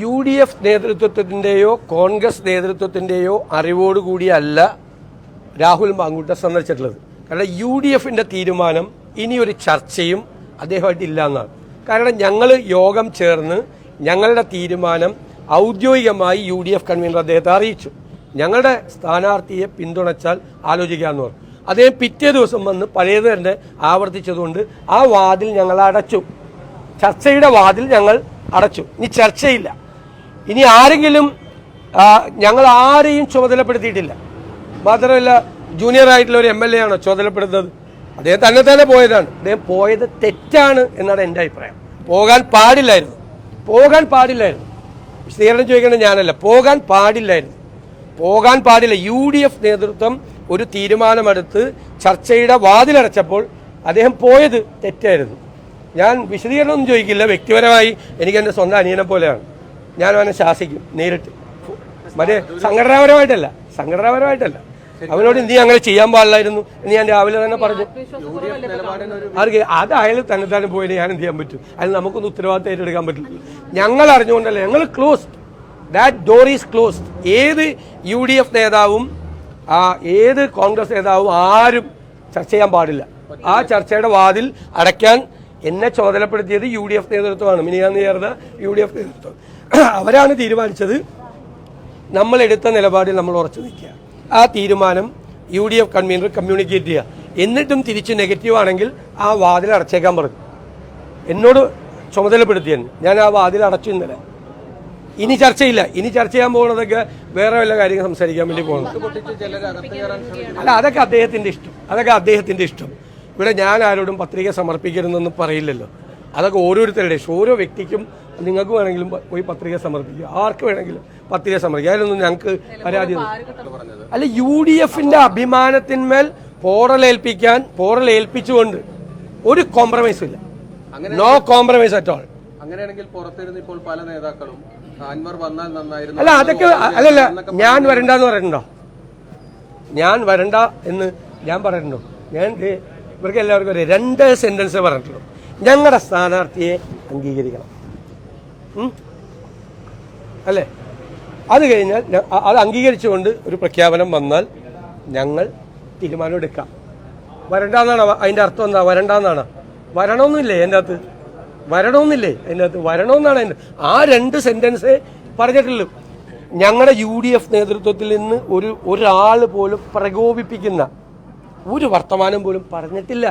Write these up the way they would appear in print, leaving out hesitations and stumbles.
UDF നേതൃത്വത്തിൻ്റെയോ Congress നേതൃത്വത്തിൻ്റെയോ അറിവോടുകൂടിയല്ല Rahul Mankoottam സന്ദർശിച്ചിട്ടുള്ളത്. കാരണം UDFിൻ്റെ തീരുമാനം ഇനിയൊരു ചർച്ചയും അദ്ദേഹമായിട്ടില്ല എന്നാണ്. കാരണം ഞങ്ങൾ യോഗം ചേർന്ന് ഞങ്ങളുടെ തീരുമാനം ഔദ്യോഗികമായി UDF കൺവീനർ അദ്ദേഹത്തെ അറിയിച്ചു. ഞങ്ങളുടെ സ്ഥാനാർത്ഥിയെ പിന്തുണച്ചാൽ ആലോചിക്കാമെന്ന് പറഞ്ഞു. അദ്ദേഹം പിറ്റേ ദിവസം വന്ന് പഴയത് തന്നെ ആവർത്തിച്ചതുകൊണ്ട് ആ വാതിൽ ഞങ്ങൾ അടച്ചു. ചർച്ചയുടെ വാതിൽ ഞങ്ങൾ അടച്ചു. ഇനി ചർച്ചയില്ല. ഇനി ആരെങ്കിലും ഞങ്ങൾ ആരെയും ചുമതലപ്പെടുത്തിയിട്ടില്ല. മാത്രമല്ല ജൂനിയർ ആയിട്ടുള്ള ഒരു MLA ആണോ ചുമതലപ്പെടുത്തുന്നത്? അദ്ദേഹം തന്നെ പോയതാണ്. അദ്ദേഹം പോയത് തെറ്റാണ് എന്നാണ് എൻ്റെ അഭിപ്രായം. പോകാൻ പാടില്ലായിരുന്നു. വിശദീകരണം ചോദിക്കേണ്ടത് ഞാനല്ല. പോകാൻ പാടില്ല. UDF നേതൃത്വം ഒരു തീരുമാനമെടുത്ത് ചർച്ചയുടെ വാതിലടച്ചപ്പോൾ അദ്ദേഹം പോയത് തെറ്റായിരുന്നു. ഞാൻ വിശദീകരണമൊന്നും ചോദിക്കില്ല. വ്യക്തിപരമായി എനിക്ക് എൻ്റെ സ്വന്തം അനിയനെ പോലെയാണ്. ഞാൻ അവനെ ശാസിക്കും നേരിട്ട്. മറ്റേ സംഘടനാപരമായിട്ടല്ല. അവനോട് നീ അങ്ങനെ ചെയ്യാൻ പാടില്ലായിരുന്നു എന്ന് ഞാൻ രാവിലെ തന്നെ പറഞ്ഞു. അത് അയാൾ തന്നെ പോയിട്ട് ഞാൻ എന്ത് ചെയ്യാൻ പറ്റും? അതിന് നമുക്കൊന്നും ഉത്തരവാദിത്തം ഏറ്റെടുക്കാൻ പറ്റില്ല. ഞങ്ങൾ അറിഞ്ഞുകൊണ്ടല്ല. ഞങ്ങൾ closed. That door is closed. ഏത് UDF നേതാവും ഏത് കോൺഗ്രസ് നേതാവും ആരും ചർച്ച ചെയ്യാൻ പാടില്ല. ആ ചർച്ചയുടെ വാതിൽ അടയ്ക്കാൻ എന്നെ ചുമതലപ്പെടുത്തിയത് UDF നേതൃത്വമാണ്. മിനിയാന്ന് ചേർന്ന UDF നേതൃത്വം. അവരാണ് തീരുമാനിച്ചത്. നമ്മൾ എടുത്ത നിലപാടിൽ നമ്മൾ ഉറച്ചു നിൽക്കുക. ആ തീരുമാനം UDF കൺവീനർ കമ്മ്യൂണിക്കേറ്റ് ചെയ്യുക. എന്നിട്ടും തിരിച്ച് നെഗറ്റീവ് ആണെങ്കിൽ ആ വാതിൽ അടച്ചേക്കാൻ പറഞ്ഞു. എന്നോട് ചുമതലപ്പെടുത്തിയെന്ന്. ഞാൻ ആ വാതിൽ അടച്ചു ഇന്നലെ. ഇനി ചർച്ചയില്ല. ഇനി ചർച്ച ചെയ്യാൻ പോകുന്നതൊക്കെ വേറെ വല്ല കാര്യങ്ങൾ സംസാരിക്കാൻ വേണ്ടി പോകുന്നത്. അല്ല, അതൊക്കെ അദ്ദേഹത്തിന്റെ ഇഷ്ടം. ഇവിടെ ഞാൻ ആരോടും പത്രിക സമർപ്പിക്കരുതെന്നൊന്നും പറയില്ലല്ലോ. അതൊക്കെ ഓരോരുത്തരുടെ ഓരോ വ്യക്തിക്കും. നിങ്ങൾക്ക് വേണമെങ്കിലും പോയി പത്രിക സമർപ്പിക്കുക. ആർക്ക് വേണമെങ്കിലും പത്രിക സമർപ്പിക്കുക. അതിലൊന്നും ഞങ്ങൾക്ക് പരാതി. അല്ല, UDFിന്റെ അഭിമാനത്തിന്മേൽ പോറലേൽപ്പിച്ചുകൊണ്ട് ഒരു കോംപ്രമൈസും ഇല്ല. No compromise at all. അങ്ങനെയാണെങ്കിൽ പുറത്തിരുന്ന് ഇപ്പോൾ പല നേതാക്കളും അൻവർ വന്നാൽ നന്നായിരുന്നു. അല്ല, അതൊക്കെ അല്ലല്ല. ഞാൻ വരണ്ടെന്ന് പറഞ്ഞിട്ടുണ്ടോ? ഞാൻ വരണ്ട എന്ന് ഞാൻ പറഞ്ഞിട്ടുണ്ടോ? ഞാൻ ഇവർക്ക് എല്ലാവർക്കും ഒരു 2 സെന്റൻസ് പറഞ്ഞിട്ടുള്ളൂ. ഞങ്ങളുടെ സ്ഥാനാർത്ഥിയെ അംഗീകരിക്കണം, അല്ലേ? അത് കഴിഞ്ഞാൽ അത് അംഗീകരിച്ചുകൊണ്ട് ഒരു പ്രഖ്യാപനം വന്നാൽ ഞങ്ങൾ തീരുമാനം എടുക്കാം. വരണ്ടെന്നാണ് അതിൻ്റെ അർത്ഥം. എന്താ വരണ്ടെന്നാണ്? വരണമെന്നില്ലേ അതിൻ്റെ അകത്ത്? വരണമെന്നാണ് അതിൻ്റെ. ആ 2 സെന്റൻസേ പറഞ്ഞിട്ടുള്ളൂ. ഞങ്ങളുടെ UDF നേതൃത്വത്തിൽ നിന്ന് ഒരാൾ പോലും പ്രകോപിപ്പിക്കുന്ന ഒരു വർത്തമാനം പോലും പറഞ്ഞിട്ടില്ല.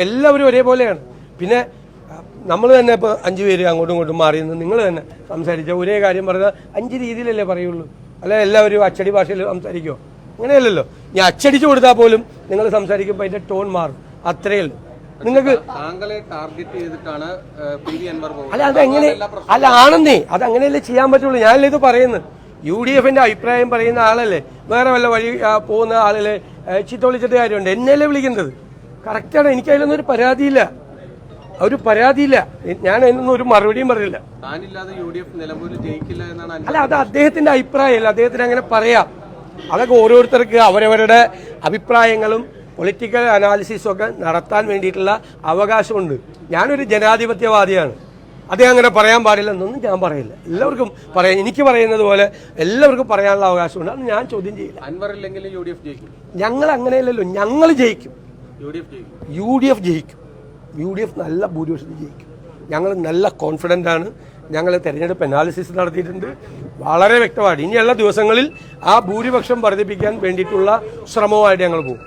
എല്ലാവരും ഒരേപോലെയാണ്. പിന്നെ നമ്മൾ തന്നെ ഇപ്പോൾ 5 പേര് അങ്ങോട്ടും ഇങ്ങോട്ടും മാറി നിന്ന് നിങ്ങൾ തന്നെ സംസാരിച്ച ഒരേ കാര്യം പറഞ്ഞാൽ 5 രീതിയിലല്ലേ പറയുള്ളൂ. അല്ല എല്ലാവരും അച്ചടി ഭാഷയിൽ സംസാരിക്കുമോ? അങ്ങനെയല്ലല്ലോ. ഞാൻ അച്ചടിച്ചു കൊടുത്താൽ പോലും നിങ്ങൾ സംസാരിക്കുമ്പോൾ അതിൻ്റെ ടോൺ മാറും. അത്രയേ ഉള്ളൂ. നിങ്ങൾക്ക് താങ്കളെ ടാർഗറ്റ് ചെയ്തിട്ടാണ് അല്ല അതെങ്ങനെ? അല്ല ആണെന്നേ, അതങ്ങനെയല്ലേ ചെയ്യാൻ പറ്റുള്ളൂ. ഞാനല്ലേ ഇത് പറയുന്നത്. UDFിന്റെ അഭിപ്രായം പറയുന്ന ആളല്ലേ. വേറെ വല്ല വഴി പോകുന്ന ആളല്ലേ ചീത്ത വിളിച്ചിട്ട് കാര്യമുണ്ട്. എന്നെയല്ലേ വിളിക്കേണ്ടത്. കറക്റ്റാണ്. എനിക്ക് അതിലൊന്നും ഒരു പരാതിയില്ല. ഞാൻ അതിനൊന്നും ഒരു മറുപടിയും പറഞ്ഞില്ല. അല്ല, അത് അദ്ദേഹത്തിന്റെ അഭിപ്രായമല്ല. അദ്ദേഹത്തിന് അങ്ങനെ പറയാം. അതൊക്കെ ഓരോരുത്തർക്ക് അവരവരുടെ അഭിപ്രായങ്ങളും പൊളിറ്റിക്കൽ അനാലിസിസും ഒക്കെ നടത്താൻ വേണ്ടിയിട്ടുള്ള അവകാശമുണ്ട്. ഞാനൊരു ജനാധിപത്യവാദിയാണ്. അദ്ദേഹം അങ്ങനെ പറയാൻ പാടില്ല എന്നൊന്നും ഞാൻ പറയില്ല. എല്ലാവർക്കും പറയാം. എനിക്ക് പറയുന്നത് പോലെ എല്ലാവർക്കും പറയാനുള്ള അവകാശമുണ്ട്. അത് ഞാൻ ചോദ്യം ചെയ്യില്ല. ഞങ്ങൾ അങ്ങനെയല്ലല്ലോ. ഞങ്ങൾ ജയിക്കും. UDF ജയിക്കും. UDF നല്ല ഭൂരിപക്ഷത്തിൽ ജയിക്കും. ഞങ്ങൾ നല്ല കോൺഫിഡൻ്റ് ആണ്. ഞങ്ങൾ തെരഞ്ഞെടുപ്പ് അനാലിസിസ് നടത്തിയിട്ടുണ്ട്. വളരെ വ്യക്തമായിട്ട് ഇനിയുള്ള ദിവസങ്ങളിൽ ആ ഭൂരിപക്ഷം വർദ്ധിപ്പിക്കാൻ വേണ്ടിയിട്ടുള്ള ശ്രമവുമായിട്ട് ഞങ്ങൾ പോകും.